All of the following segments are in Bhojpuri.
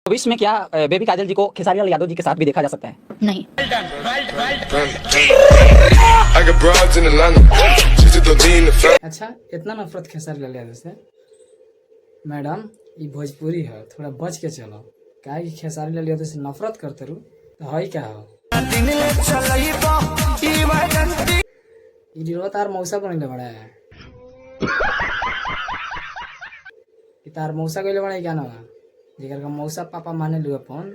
भविष्य में क्या बेबी काजल जी को खेसारी लाल यादव जी के साथ भी देखा जा सकता है? नहीं। अच्छा, इतना नफरत खेसारी लाल यादव से? मैडम, ये भोजपुरी है, थोड़ा बच के चलो। काहे कि खेसारी लाल यादव से नफरत करते रू तो हई क्या हो? ई डिलवा तार मौसा बनले बड़ा है। ई तार मौसा कइले बड़ा क्या नाम? जेकर का मौसा पापा माने लू अपन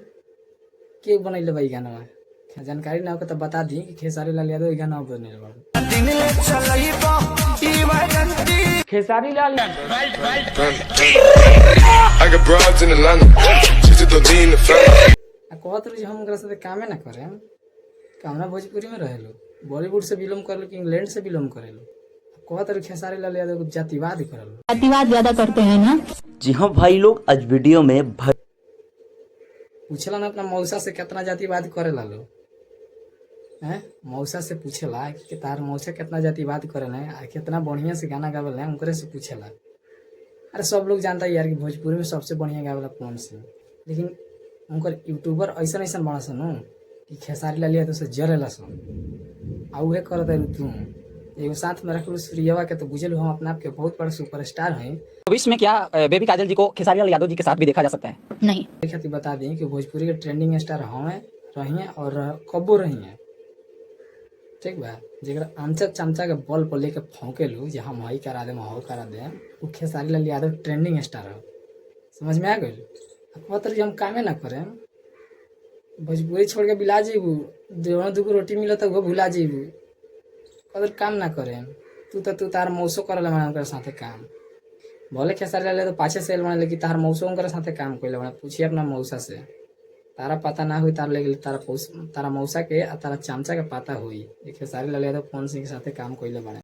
के बनैले बा ई गाना? जानकारी ना हो तो बता दी कि खेसारी लाल यादव ई गाना बनैले बा। खेसारी लाल कहत रही हम ओकरा साथे कामे ना करे। कामना भोजपुरी में रहेलो, बॉलीवुड से बिलोंग करलो कि इंग्लैंड से बिलोंग करेलो। कहत रही खेसारी लाल यादव को जातिवाद करलो। जातिवाद ज्यादा करते हैं ना? जी हाँ भाई लोग, आज वीडियो में पूछला ना अपना मौसा से कितना जातिवाद करेला लो हैं? मौसा से पूछेला कि तार मौसा कितना जातिवाद करेला है आ कितना बढ़िया से गाना गावेला है, उनकरे से पूछेला। अरे सब लोग जानता है यार कि भोजपुरी में सबसे बढ़िया गावेला कौन से, लेकिन उनकर यूट्यूबर ऐसा ऐसा बड़ा सन कि खेसारी लाल यादव से जरेला सन आ उहे करत है तू। एगो साथ में रखलू सूर्यवा के तो बुझल हम अपना आप के बहुत बड़ा सुपरस्टार हैं। भविष्य में क्या बेबी काजल जी को खेसारी लाल यादव जी के साथ भी देखा जा सकता है? नहीं। खातिर बता दें कि भोजपुरी के ट्रेंडिंग स्टार हमें रही और कबो रही हैं, ठीक बा। जरा आमचा चमचा के बल पर लेके फौके लू जे हम हई करा दे हो करा दे, वो खेसारी लाल यादव ट्रेंडिंग स्टार है। समझ में आ गई? मतलब हम कामे ना करें, भोजपुरी छोड़ के बिला जीबू, दोनों दुगो रोटी मिलत वो भुला जीबू। अगर काम ना करें तू तार मौसो कर ले साथे काम। भले खेसारी लाल यादव पाछे से बना लेकिन तार मौसो उनकर साथे काम कइले बना। पूछिए अपना मौसा से, तारा पता ना हुई तार ले तारा मौसा के तारा चमचा के पता हुई खेसारी लाल यादव कौन सिंह के साथे काम कइले बना।